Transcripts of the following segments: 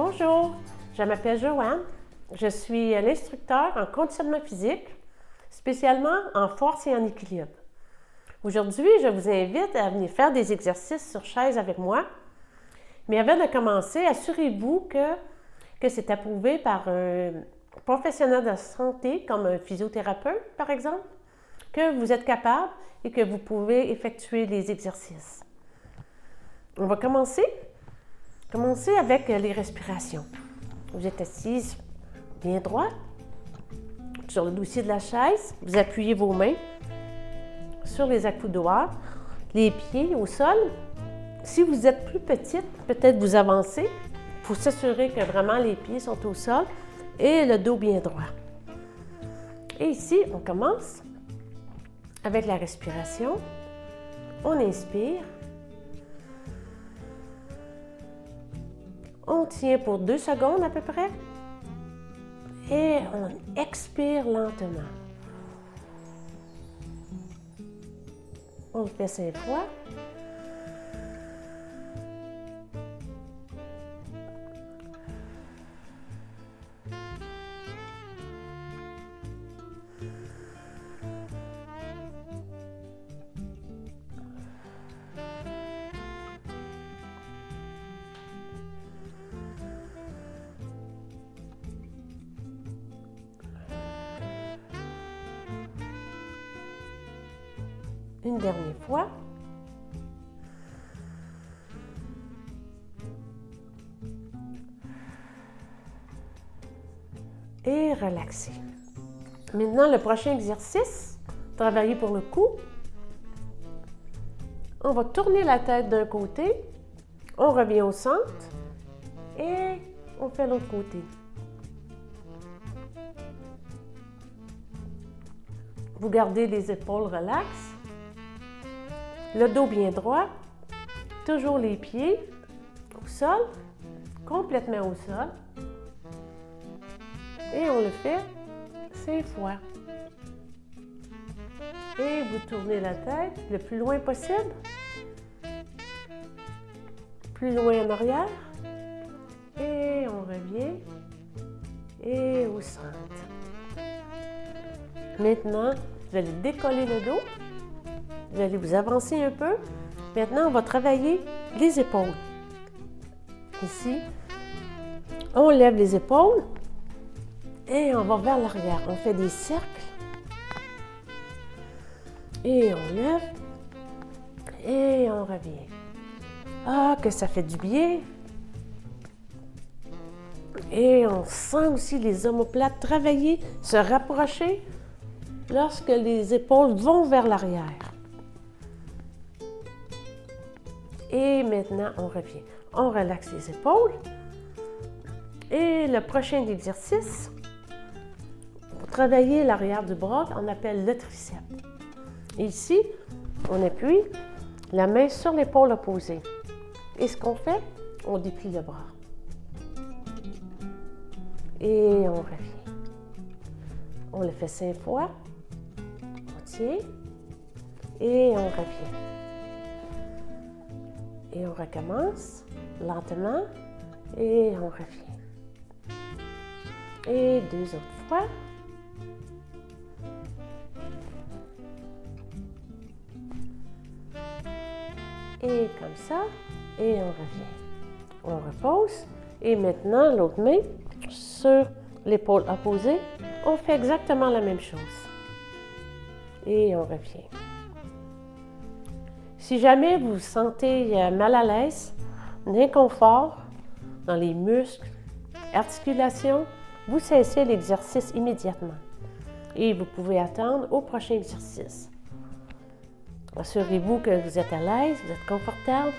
Bonjour, je m'appelle Joanne. Je suis l'instructeur en conditionnement physique, spécialement en force et en équilibre. Aujourd'hui, je vous invite à venir faire des exercices sur chaise avec moi. Mais avant de commencer, assurez-vous que c'est approuvé par un professionnel de santé, comme un physiothérapeute, par exemple, que vous êtes capable et que vous pouvez effectuer les exercices. On va commencer avec les respirations. Vous êtes assise bien droit sur le dossier de la chaise. Vous appuyez vos mains sur les accoudoirs, les pieds au sol. Si vous êtes plus petite, peut-être vous avancez pour s'assurer que vraiment les pieds sont au sol et le dos bien droit. Et ici, on commence avec la respiration. On inspire. On tient pour 2 secondes à peu près. Et on expire lentement. On le fait 5 fois. Une dernière fois. Et relaxez. Maintenant, le prochain exercice, travailler pour le cou. On va tourner la tête d'un côté, on revient au centre et on fait l'autre côté. Vous gardez les épaules relaxes. Le dos bien droit, toujours les pieds au sol, complètement au sol. Et on le fait 5 fois. Et vous tournez la tête le plus loin possible. Plus loin en arrière. Et on revient. Et au centre. Maintenant, vous allez décoller le dos. Vous allez vous avancer un peu. Maintenant, on va travailler les épaules. Ici, on lève les épaules et on va vers l'arrière. On fait des cercles et on lève et on revient. Ah, que ça fait du bien! Et on sent aussi les omoplates travailler, se rapprocher lorsque les épaules vont vers l'arrière. Et maintenant, on revient. On relaxe les épaules. Et le prochain exercice, pour travailler l'arrière du bras, on appelle le triceps. Et ici, on appuie la main sur l'épaule opposée. Et ce qu'on fait, on déplie le bras. Et on revient. On le fait 5 fois. On tient. Et on revient. Et on recommence lentement et on revient. Et 2 autres fois. Et comme ça, et on revient. On repose. Et maintenant, l'autre main sur l'épaule opposée, on fait exactement la même chose. Et on revient. Si jamais vous vous sentez mal à l'aise, un inconfort dans les muscles, articulations, vous cessez l'exercice immédiatement et vous pouvez attendre au prochain exercice. Assurez-vous que vous êtes à l'aise, vous êtes confortable.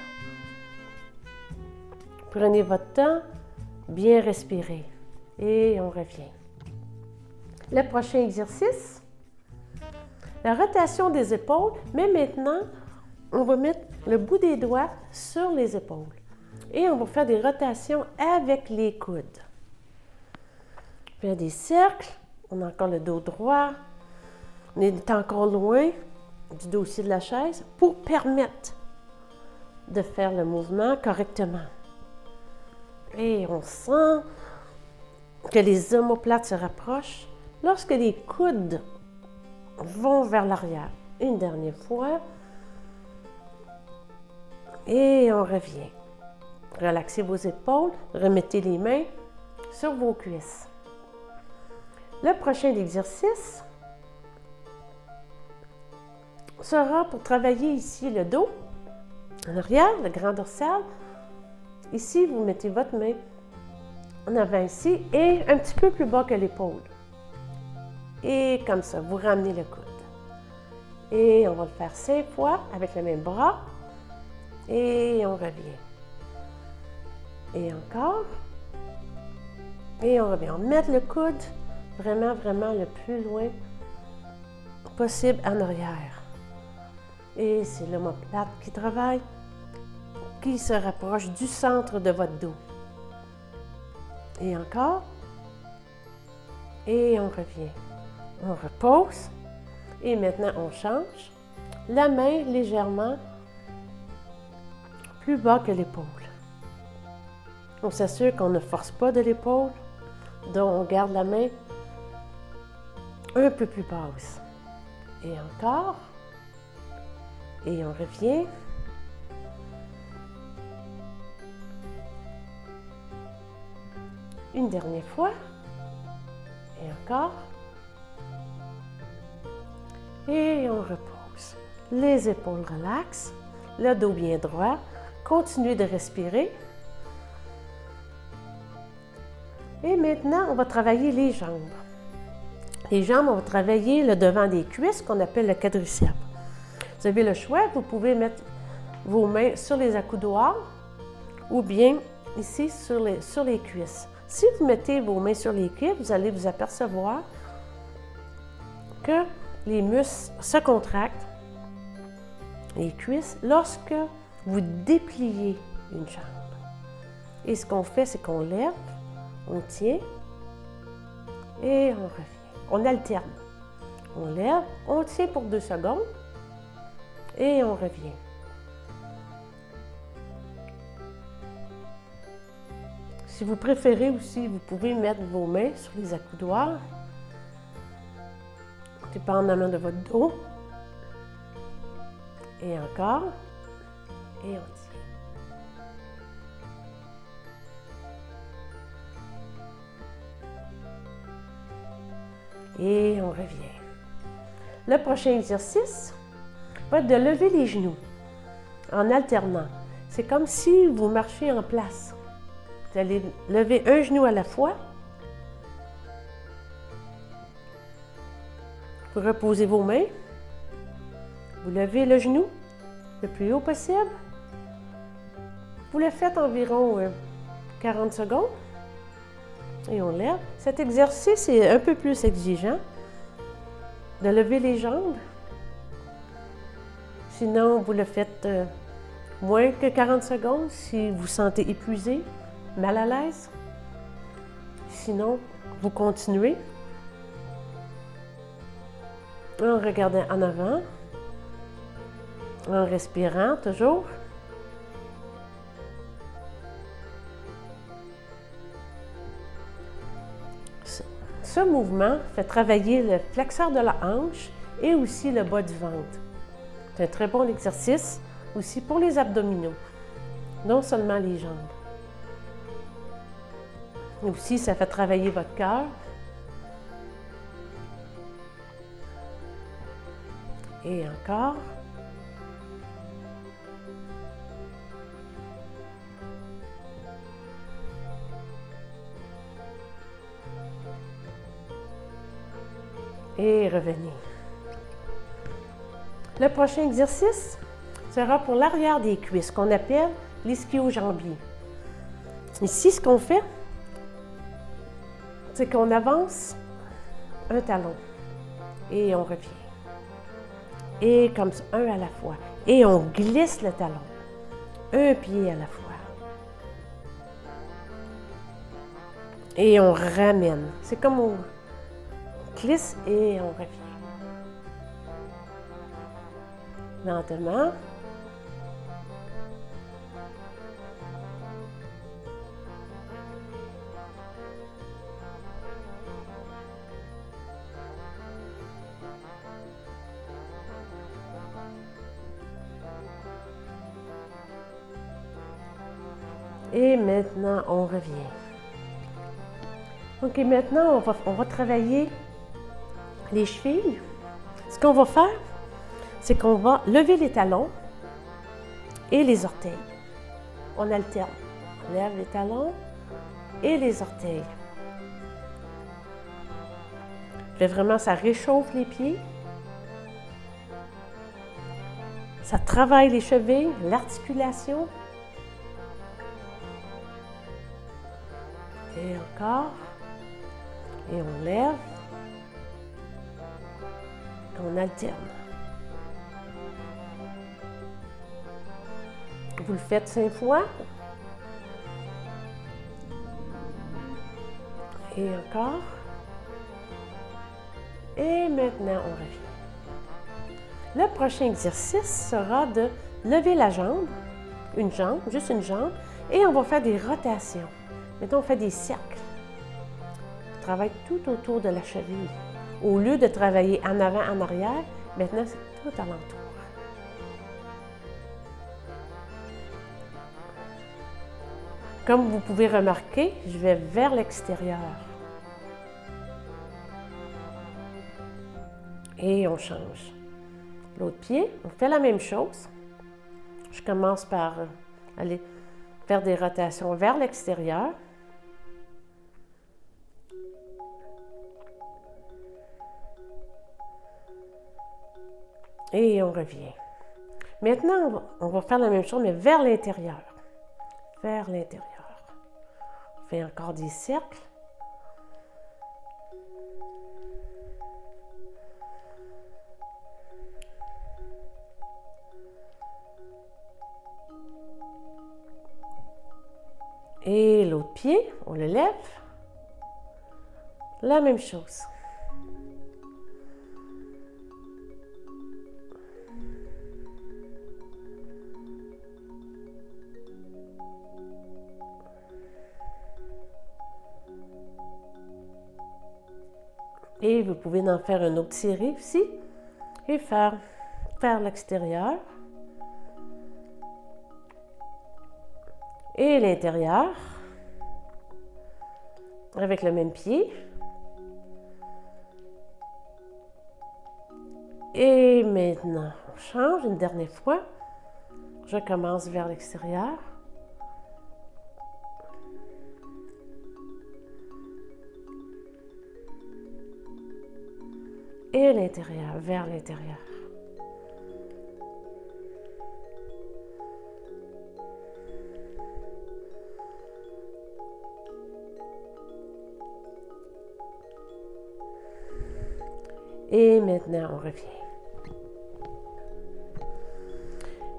Prenez votre temps, bien respirer et on revient. Le prochain exercice, la rotation des épaules, mais maintenant, on va mettre le bout des doigts sur les épaules et on va faire des rotations avec les coudes. On fait des cercles, on a encore le dos droit, on est encore loin du dossier de la chaise pour permettre de faire le mouvement correctement. Et on sent que les omoplates se rapprochent lorsque les coudes vont vers l'arrière. Une dernière fois. Et on revient. Relaxez vos épaules, remettez les mains sur vos cuisses. Le prochain exercice sera pour travailler ici le dos, en arrière, le grand dorsal. Ici, vous mettez votre main en avant ici et un petit peu plus bas que l'épaule. Et comme ça, vous ramenez le coude. Et on va le faire 5 fois avec le même bras. Et on revient. Et encore. Et on revient. On met le coude vraiment, vraiment le plus loin possible en arrière. Et c'est l'omoplate qui travaille, qui se rapproche du centre de votre dos. Et encore. Et on revient. On repose. Et maintenant, on change. La main légèrement plus bas que l'épaule. On s'assure qu'on ne force pas de l'épaule, donc on garde la main un peu plus basse. Et encore. Et on revient. Une dernière fois. Et encore. Et on repose. Les épaules relaxent, le dos bien droit. Continuez de respirer. Et maintenant, on va travailler les jambes. Les jambes, on va travailler le devant des cuisses qu'on appelle le quadriceps. Vous avez le choix, vous pouvez mettre vos mains sur les accoudoirs ou bien ici sur les cuisses. Si vous mettez vos mains sur les cuisses, vous allez vous apercevoir que les muscles se contractent, les cuisses, lorsque vous dépliez une jambe. Et ce qu'on fait, c'est qu'on lève, on tient et on revient. On alterne. On lève, on tient pour 2 secondes et on revient. Si vous préférez aussi, vous pouvez mettre vos mains sur les accoudoirs, dépendamment de votre dos. Et encore. Et on tient. Et on revient. Le prochain exercice va être de lever les genoux en alternant. C'est comme si vous marchiez en place. Vous allez lever un genou à la fois. Vous reposez vos mains. Vous levez le genou le plus haut possible. Vous le faites environ 40 secondes. Et on lève. Cet exercice est un peu plus exigeant de lever les jambes. Sinon, vous le faites moins que 40 secondes si vous sentez épuisé, mal à l'aise. Sinon, vous continuez en regardant en avant, en respirant toujours. Ce mouvement fait travailler le flexeur de la hanche et aussi le bas du ventre. C'est un très bon exercice aussi pour les abdominaux, non seulement les jambes. Et aussi, ça fait travailler votre cœur. Et encore. Et revenez. Le prochain exercice sera pour l'arrière des cuisses, qu'on appelle l'ischio-jambier. Ici, ce qu'on fait, c'est qu'on avance un talon et on revient. Et comme ça, un à la fois. Et on glisse le talon, un pied à la fois. Et on ramène. C'est comme on glisse et on revient. Lentement. Et maintenant, on revient. OK, maintenant, on va travailler les chevilles. Ce qu'on va faire, c'est qu'on va lever les talons et les orteils. On alterne. On lève les talons et les orteils. Puis vraiment, ça réchauffe les pieds. Ça travaille les chevilles, l'articulation. Et encore. Et on lève. On alterne. Vous le faites 5 fois. Et encore. Et maintenant, on revient. Le prochain exercice sera de lever la jambe, une jambe, juste une jambe, et on va faire des rotations. Maintenant, on fait des cercles. On travaille tout autour de la cheville. Au lieu de travailler en avant, en arrière, maintenant, c'est tout alentour. Comme vous pouvez remarquer, je vais vers l'extérieur. Et on change. L'autre pied, on fait la même chose. Je commence par aller faire des rotations vers l'extérieur. Et on revient. Maintenant, on va faire la même chose, mais vers l'intérieur. Vers l'intérieur. On fait encore des cercles. Et l'autre pied, on le lève. La même chose. Et vous pouvez en faire une autre série aussi et faire l'extérieur et l'intérieur avec le même pied. Et maintenant, on change une dernière fois. Je commence vers l'extérieur. Et l'intérieur, vers l'intérieur. Et maintenant, on revient.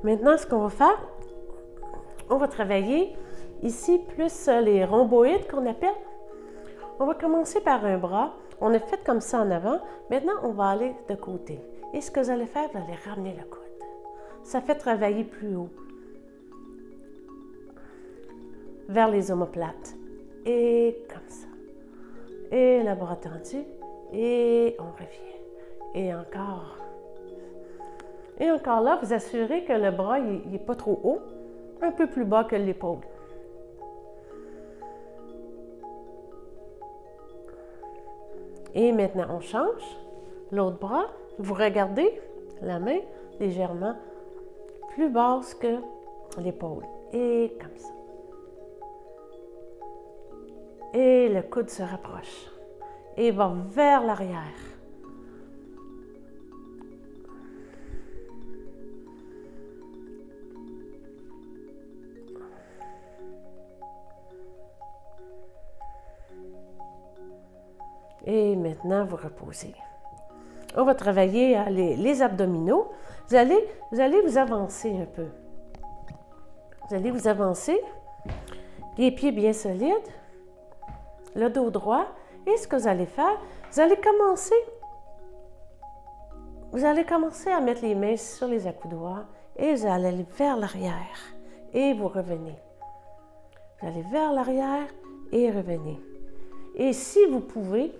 Maintenant, ce qu'on va faire, on va travailler ici plus les rhomboïdes qu'on appelle. On va commencer par un bras. On a fait comme ça en avant. Maintenant, on va aller de côté. Et ce que vous allez faire, vous allez ramener le coude. Ça fait travailler plus haut. Vers les omoplates. Et comme ça. Et le bras tendu. Et on revient. Et encore. Et encore là, vous assurez que le bras, il n'est pas trop haut. Un peu plus bas que l'épaule. Et maintenant, on change. L'autre bras, vous regardez la main légèrement plus basse que l'épaule. Et comme ça. Et le coude se rapproche. Et va vers l'arrière. Et maintenant, vous reposez. On va travailler les abdominaux. Vous allez vous avancer un peu. Vous allez vous avancer. Les pieds bien solides. Le dos droit. Et ce que vous allez faire, vous allez commencer à mettre les mains sur les accoudoirs. Et vous allez aller vers l'arrière. Et vous revenez. Vous allez vers l'arrière et revenez. Et si vous pouvez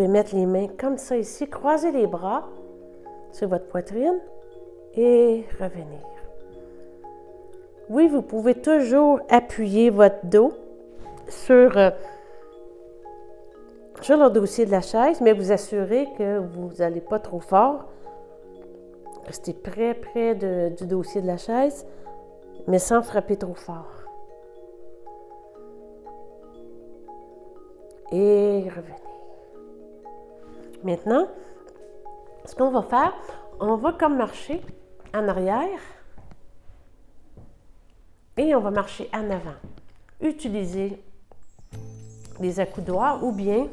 mettre les mains comme ça ici, croiser les bras sur votre poitrine et revenir. Oui, vous pouvez toujours appuyer votre dos sur le dossier de la chaise, mais vous assurez que vous n'allez pas trop fort. Restez près du dossier de la chaise, mais sans frapper trop fort. Et revenez. Maintenant, ce qu'on va faire, on va comme marcher en arrière et on va marcher en avant. Utilisez les accoudoirs ou bien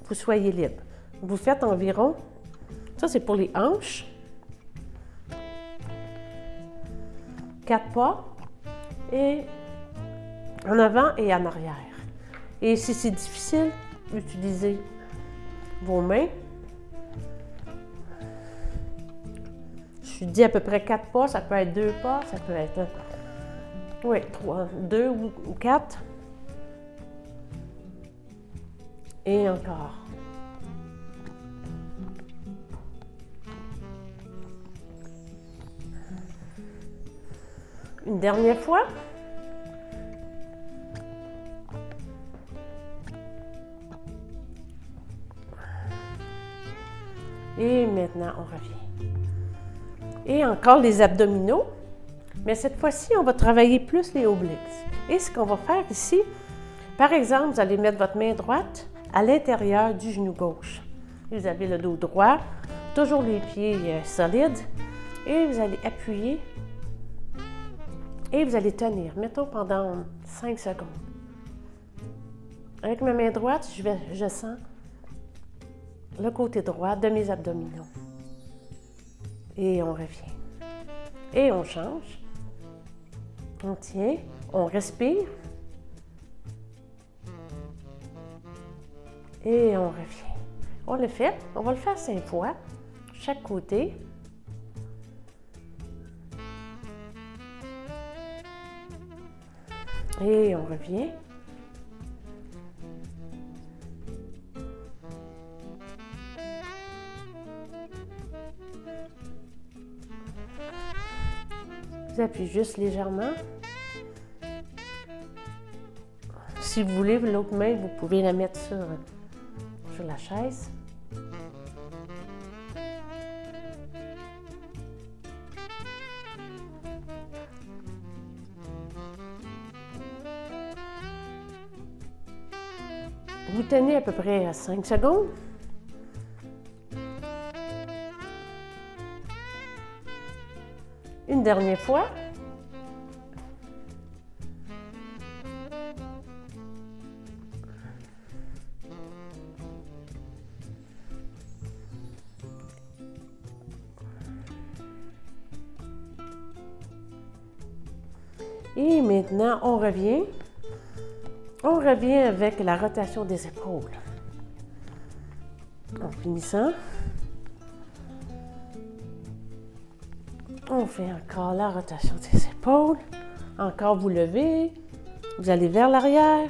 vous soyez libre. Vous faites environ, ça c'est pour les hanches, 4 pas et en avant et en arrière. Et si c'est difficile, utilisez vos mains. Je dis à peu près 4 pas, ça peut être 2 pas, ça peut être 3, 2 ou 4. Et encore. Une dernière fois. Et maintenant, on revient. Et encore les abdominaux. Mais cette fois-ci, on va travailler plus les obliques. Et ce qu'on va faire ici, par exemple, vous allez mettre votre main droite à l'intérieur du genou gauche. Vous avez le dos droit, toujours les pieds solides. Et vous allez appuyer. Et vous allez tenir, mettons pendant 5 secondes. Avec ma main droite, je sens le côté droit de mes abdominaux. Et on revient. Et on change. On tient, on respire. Et on revient. On le fait, on va le faire 5 fois, chaque côté. Et on revient. Vous appuyez juste légèrement. Si vous voulez, l'autre main, vous pouvez la mettre sur la chaise. Vous tenez à peu près 5 secondes. Une dernière fois. Et maintenant, on revient. On revient avec la rotation des épaules. En finissant, on fait encore la rotation des épaules. Encore vous levez, vous allez vers l'arrière.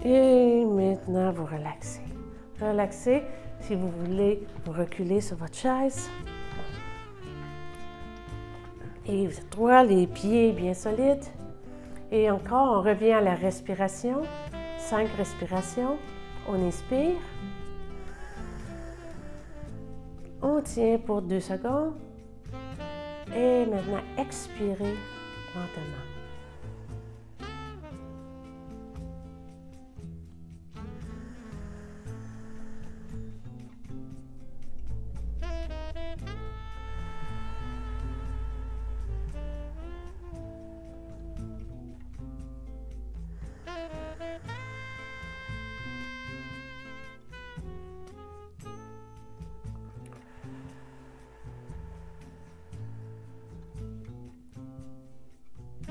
Et maintenant, vous relaxez. Relaxez. Si vous voulez, vous reculez sur votre chaise. Et vous êtes droit, les pieds bien solides. Et encore, on revient à la respiration. 5 respirations. On inspire. On tient pour 2 secondes. Et maintenant, expirez lentement.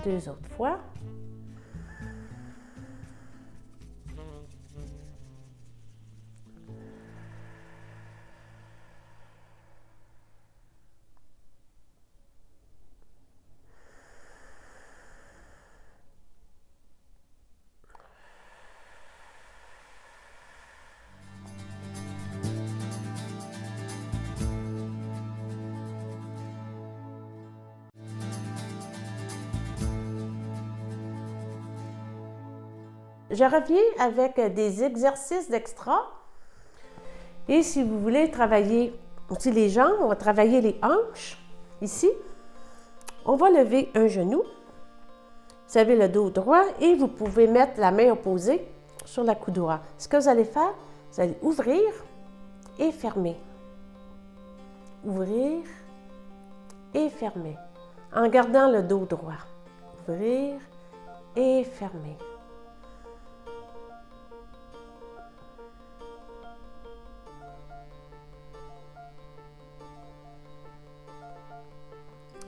Deux autres fois. je reviens avec des exercices d'extra. Et si vous voulez travailler aussi les jambes, on va travailler les hanches. Ici, on va lever un genou. Vous avez le dos droit et vous pouvez mettre la main opposée sur la coude droite. Ce que vous allez faire, vous allez ouvrir et fermer. Ouvrir et fermer. En gardant le dos droit. Ouvrir et fermer.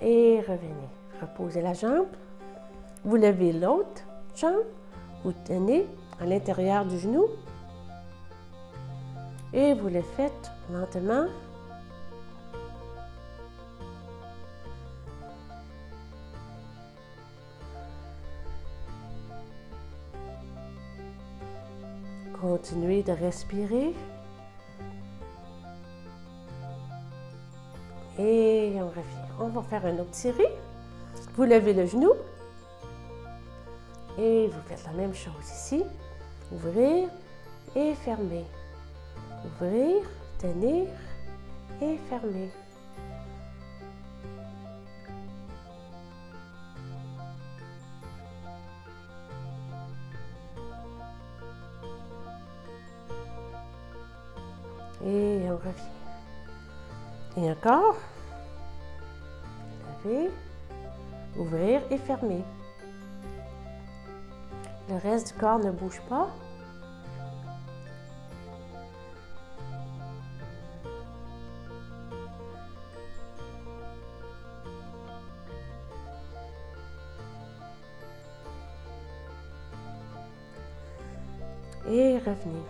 Et revenez. Reposez la jambe. Vous levez l'autre jambe. Vous tenez à l'intérieur du genou. Et vous le faites lentement. Continuez de respirer. Et on revient. On va faire une autre série. Vous levez le genou. Et vous faites la même chose ici. Ouvrir et fermer. Ouvrir, tenir et fermer. Et on revient. Et encore. Lever, ouvrir et fermer. Le reste du corps ne bouge pas. Et revenez.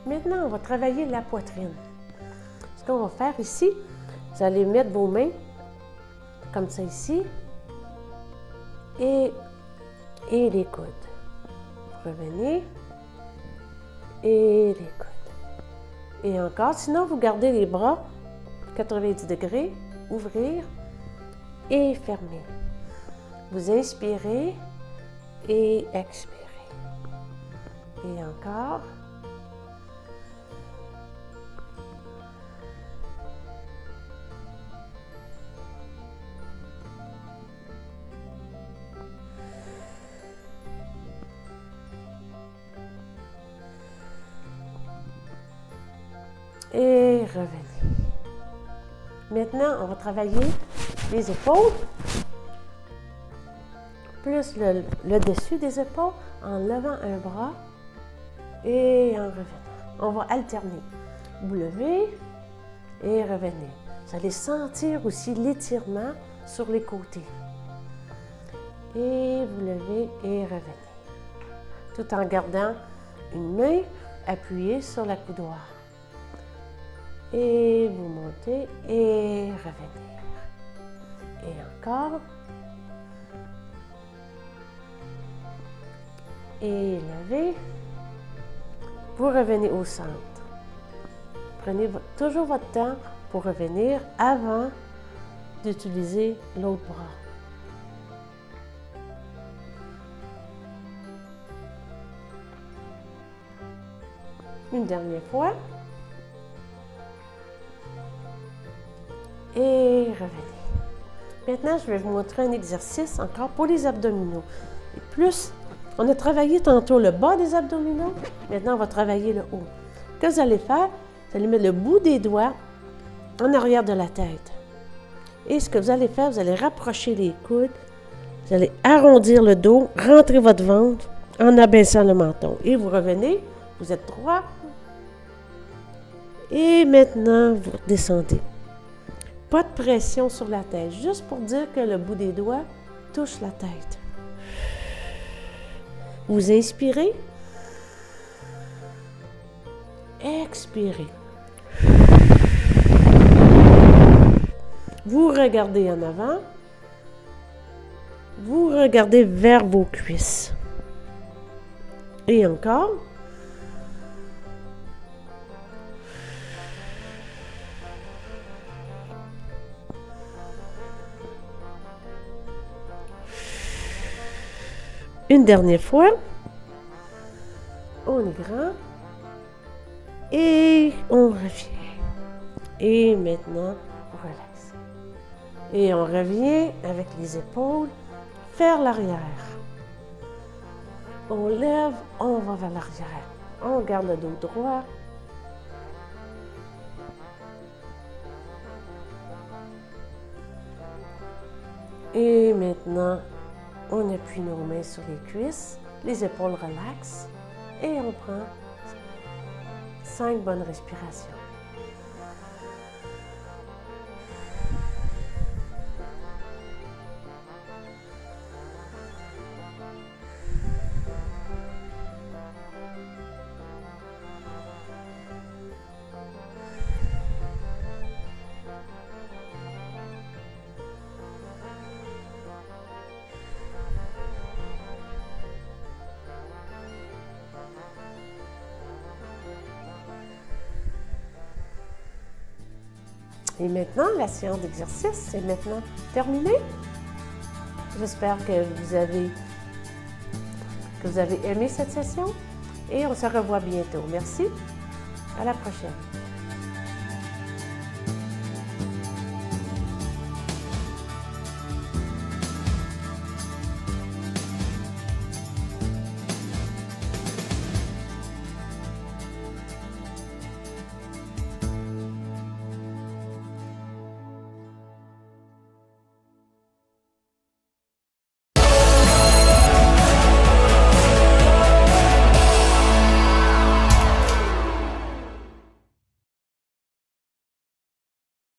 Maintenant, on va travailler la poitrine. Ce qu'on va faire ici, vous allez mettre vos mains comme ça ici et les coudes. Revenez et les coudes. Et encore, sinon vous gardez les bras 90 degrés, ouvrir et fermer. Vous inspirez et expirez. Et encore. Et revenez. Maintenant, on va travailler les épaules, plus le dessus des épaules, en levant un bras et en revenant. On va alterner. Vous levez et revenez. Vous allez sentir aussi l'étirement sur les côtés. Et vous levez et revenez. Tout en gardant une main appuyée sur la coudoir. Et vous montez et revenez. Et encore. Et levez. Vous revenez au centre. Prenez toujours votre temps pour revenir avant d'utiliser l'autre bras. Une dernière fois. Et revenez. Maintenant, je vais vous montrer un exercice encore pour les abdominaux. Et plus, on a travaillé tantôt le bas des abdominaux. Maintenant, on va travailler le haut. Ce que vous allez faire, vous allez mettre le bout des doigts en arrière de la tête. Et ce que vous allez faire, vous allez rapprocher les coudes. Vous allez arrondir le dos, rentrer votre ventre en abaissant le menton. Et vous revenez, vous êtes droit. Et maintenant, vous descendez. Pas de pression sur la tête, juste pour dire que le bout des doigts touche la tête. Vous inspirez. Expirez. Vous regardez en avant. Vous regardez vers vos cuisses. Et encore. Une dernière fois. on est grand. Et on revient. Et maintenant, on relaxe. Et on revient avec les épaules vers l'arrière. On lève, on va vers l'arrière. On garde le dos droit. Et maintenant, on appuie nos mains sur les cuisses, les épaules relaxent et on prend 5 bonnes respirations. Et maintenant, la séance d'exercice est maintenant terminée. J'espère que vous avez aimé cette session et on se revoit bientôt. Merci. À la prochaine.